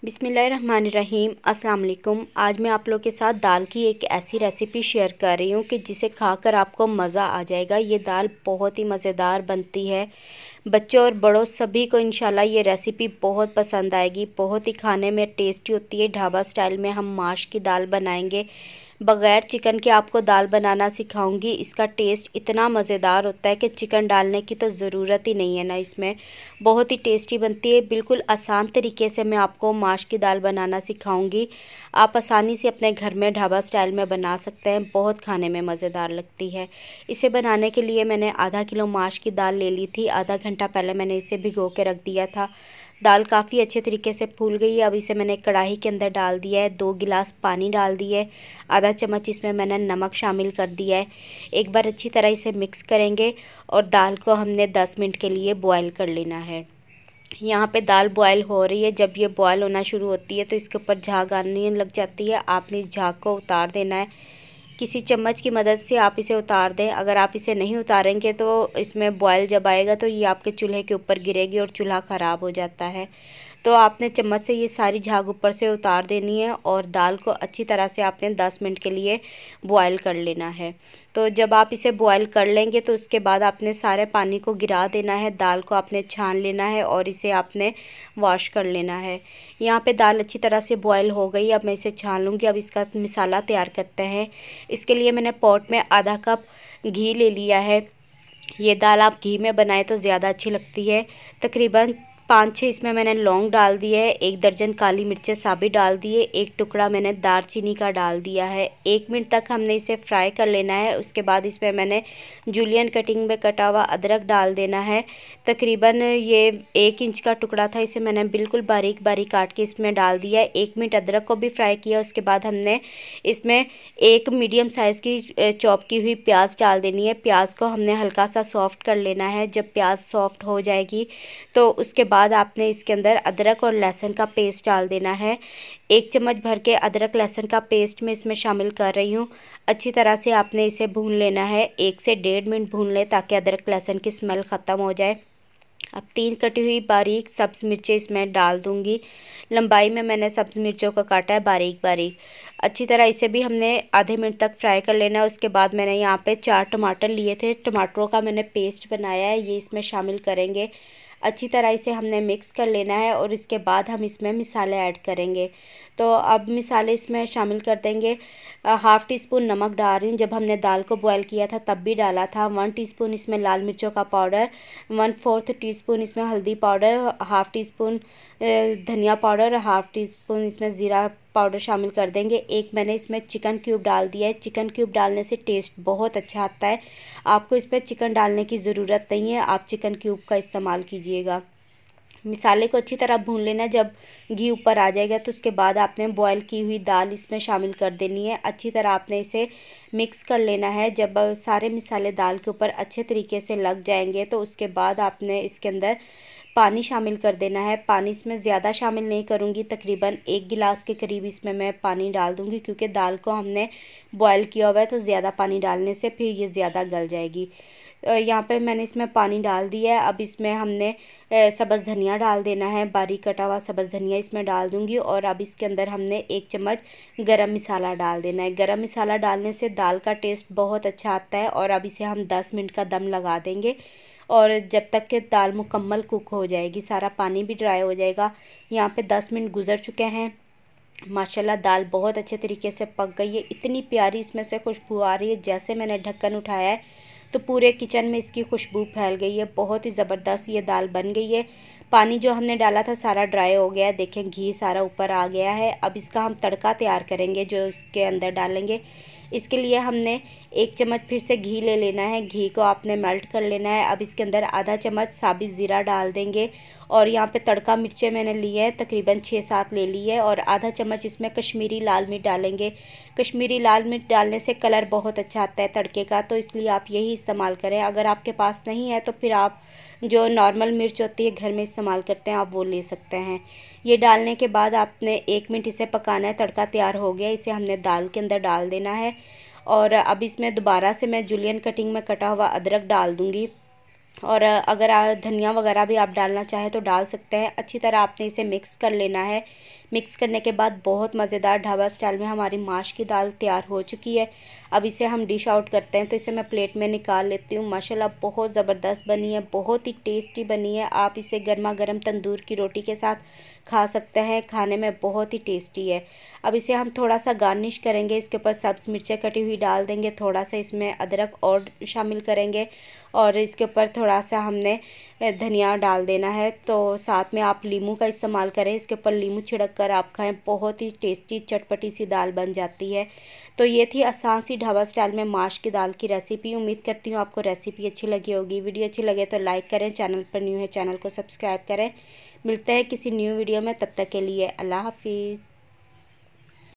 बिस्मिल्लाहिर्रहमानिर्रहीम। अस्सलाम वालेकुम। आज मैं आप लोग के साथ दाल की एक ऐसी रेसिपी शेयर कर रही हूँ कि जिसे खाकर आपको मज़ा आ जाएगा। ये दाल बहुत ही मज़ेदार बनती है। बच्चों और बड़ों सभी को इंशाल्लाह ये रेसिपी बहुत पसंद आएगी। बहुत ही खाने में टेस्टी होती है। ढाबा स्टाइल में हम माश की दाल बनाएंगे। बग़ैर चिकन के आपको दाल बनाना सिखाऊंगी। इसका टेस्ट इतना मज़ेदार होता है कि चिकन डालने की तो ज़रूरत ही नहीं है ना इसमें। बहुत ही टेस्टी बनती है। बिल्कुल आसान तरीके से मैं आपको माश की दाल बनाना सिखाऊंगी। आप आसानी से अपने घर में ढाबा स्टाइल में बना सकते हैं। बहुत खाने में मज़ेदार लगती है। इसे बनाने के लिए मैंने आधा किलो माश की दाल ले ली थी। आधा घंटा पहले मैंने इसे भिगो के रख दिया था। दाल काफ़ी अच्छे तरीके से फूल गई है। अब इसे मैंने कढ़ाई के अंदर डाल दिया है। 2 गिलास पानी डाल दिए। आधा चम्मच इसमें मैंने नमक शामिल कर दिया है। एक बार अच्छी तरह इसे मिक्स करेंगे और दाल को हमने 10 मिनट के लिए बॉयल कर लेना है। यहाँ पे दाल बॉयल हो रही है। जब ये बॉयल होना शुरू होती है तो इसके ऊपर झाग आने लग जाती है। आपने इस झाग को उतार देना है। किसी चम्मच की मदद से आप इसे उतार दें। अगर आप इसे नहीं उतारेंगे तो इसमें बॉयल जब आएगा तो ये आपके चूल्हे के ऊपर गिरेगी और चूल्हा ख़राब हो जाता है। तो आपने चम्मच से ये सारी झाग ऊपर से उतार देनी है और दाल को अच्छी तरह से आपने 10 मिनट के लिए बॉयल कर लेना है। तो जब आप इसे बॉयल कर लेंगे तो उसके बाद आपने सारे पानी को गिरा देना है। दाल को आपने छान लेना है और इसे आपने वॉश कर लेना है। यहाँ पे दाल अच्छी तरह से बॉयल हो गई। अब मैं इसे छान लूँगी। अब इसका मसाला तैयार करते हैं। इसके लिए मैंने पॉट में आधा कप घी ले लिया है। ये दाल आप घी में बनाएं तो ज़्यादा अच्छी लगती है। तकरीबन 5-6 इसमें मैंने लौंग डाल दिए है। 1 दर्जन काली मिर्चें साबित डाल दिए। 1 टुकड़ा मैंने दालचीनी का डाल दिया है। 1 मिनट तक हमने इसे फ्राई कर लेना है। उसके बाद इसमें मैंने जूलियन कटिंग में कटा हुआ अदरक डाल देना है। तकरीबन ये 1 इंच का टुकड़ा था। इसे मैंने बिल्कुल बारीक बारीक काट के इसमें डाल दिया है। 1 मिनट अदरक को भी फ्राई किया। उसके बाद हमने इसमें 1 मीडियम साइज़ की चॉप की हुई प्याज डाल देनी है। प्याज को हमने हल्का सा सॉफ्ट कर लेना है। जब प्याज सॉफ्ट हो जाएगी तो उसके बाद आपने इसके अंदर अदरक और लहसुन का पेस्ट डाल देना है। 1 चम्मच भर के अदरक लहसुन का पेस्ट मैं इसमें शामिल कर रही हूँ। अच्छी तरह से आपने इसे भून लेना है। 1 से 1.5 मिनट भून लें ताकि अदरक लहसुन की स्मेल ख़त्म हो जाए। अब 3 कटी हुई बारीक सब्ज़ मिर्चें इसमें डाल दूँगी। लंबाई में मैंने सब्ज़ मिर्चों को काटा है बारीक बारीक। अच्छी तरह इसे भी हमने आधे मिनट तक फ्राई कर लेना है। उसके बाद मैंने यहाँ पे 4 टमाटर लिए थे। टमाटरों का मैंने पेस्ट बनाया है। ये इसमें शामिल करेंगे। अच्छी तरह इसे हमने मिक्स कर लेना है और इसके बाद हम इसमें मिसाले ऐड करेंगे। तो अब मिसाले इसमें शामिल कर देंगे। हाफ़ टी स्पून नमक डाल रही हूँ। जब हमने दाल को बॉयल किया था तब भी डाला था। 1 टीस्पून इसमें लाल मिर्चों का पाउडर, 1/4 टीस्पून इसमें हल्दी पाउडर, हाफ़ टी स्पून धनिया पाउडर और हाफ़ टी स्पून इसमें ज़ीरा पाउडर शामिल कर देंगे। एक मैंने इसमें चिकन क्यूब डाल दिया है। चिकन क्यूब डालने से टेस्ट बहुत अच्छा आता है। आपको इसमें चिकन डालने की ज़रूरत नहीं है। आप चिकन क्यूब का इस्तेमाल कीजिएगा। मिसाले को अच्छी तरह भून लेना। जब घी ऊपर आ जाएगा तो उसके बाद आपने बॉयल की हुई दाल इसमें शामिल कर देनी है। अच्छी तरह आपने इसे मिक्स कर लेना है। जब सारे मिसाले दाल के ऊपर अच्छे तरीके से लग जाएंगे तो उसके बाद आपने इसके अंदर पानी शामिल कर देना है। पानी इसमें ज़्यादा शामिल नहीं करूँगी। तकरीबन 1 गिलास के करीब इसमें मैं पानी डाल दूँगी क्योंकि दाल को हमने बॉयल किया हुआ है तो ज़्यादा पानी डालने से फिर ये ज़्यादा गल जाएगी। यहाँ पे मैंने इसमें पानी डाल दिया है। अब इसमें हमने सब्ज़ धनिया डाल देना है। बारीक कटा हुआ सब्ज़ धनिया इसमें डाल दूँगी और अब इसके अंदर हमने 1 चम्मच गरम मसाला डाल देना है। गरम मसाला डालने से दाल का टेस्ट बहुत अच्छा आता है। और अब इसे हम 10 मिनट का दम लगा देंगे और जब तक कि दाल मुकम्मल कुक हो जाएगी, सारा पानी भी ड्राई हो जाएगा। यहाँ पे 10 मिनट गुजर चुके हैं। माशाल्लाह दाल बहुत अच्छे तरीके से पक गई है। इतनी प्यारी इसमें से खुशबू आ रही है। जैसे मैंने ढक्कन उठाया है तो पूरे किचन में इसकी खुशबू फैल गई है। बहुत ही ज़बरदस्त ये दाल बन गई है। पानी जो हमने डाला था सारा ड्राई हो गया है। देखें घी सारा ऊपर आ गया है। अब इसका हम तड़का तैयार करेंगे जो इसके अंदर डालेंगे। इसके लिए हमने 1 चम्मच फिर से घी ले लेना है। घी को आपने मेल्ट कर लेना है। अब इसके अंदर आधा चम्मच साबित ज़ीरा डाल देंगे और यहाँ पे तड़का मिर्चें मैंने ली है तकरीबन 6-7 ले ली है और आधा चम्मच इसमें कश्मीरी लाल मिर्च डालेंगे। कश्मीरी लाल मिर्च डालने से कलर बहुत अच्छा आता है तड़के का, तो इसलिए आप यही इस्तेमाल करें। अगर आपके पास नहीं है तो फिर आप जो नॉर्मल मिर्च होती है घर में इस्तेमाल करते हैं आप वो ले सकते हैं। ये डालने के बाद आपने 1 मिनट इसे पकाना है। तड़का तैयार हो गया। इसे हमने दाल के अंदर डाल देना है और अब इसमें दोबारा से मैं जूलियन कटिंग में कटा हुआ अदरक डाल दूँगी और अगर धनिया वगैरह भी आप डालना चाहें तो डाल सकते हैं। अच्छी तरह आपने इसे मिक्स कर लेना है। मिक्स करने के बाद बहुत मज़ेदार ढाबा स्टाइल में हमारी माश की दाल तैयार हो चुकी है। अब इसे हम डिश आउट करते हैं, तो इसे मैं प्लेट में निकाल लेती हूँ। माशाल्लाह बहुत ज़बरदस्त बनी है, बहुत ही टेस्टी बनी है। आप इसे गर्मा गर्म तंदूर की रोटी के साथ खा सकते हैं, खाने में बहुत ही टेस्टी है। अब इसे हम थोड़ा सा गार्निश करेंगे, इसके ऊपर सब्ज़ मिर्चें कटी हुई डाल देंगे, थोड़ा सा इसमें अदरक और शामिल करेंगे और इसके ऊपर थोड़ा सा हमने धनिया डाल देना है। तो साथ में आप लीमू का इस्तेमाल करें, इसके ऊपर लीमू छिड़क कर आप खाएं, बहुत ही टेस्टी चटपटी सी दाल बन जाती है। तो ये थी आसान सी ढाबा स्टाइल में माश की दाल की रेसिपी। उम्मीद करती हूँ आपको रेसिपी अच्छी लगी होगी। वीडियो अच्छी लगे तो लाइक करें, चैनल पर न्यू है चैनल को सब्सक्राइब करें। मिलते हैं किसी न्यू वीडियो में, तब तक के लिए अल्लाह हाफिज़।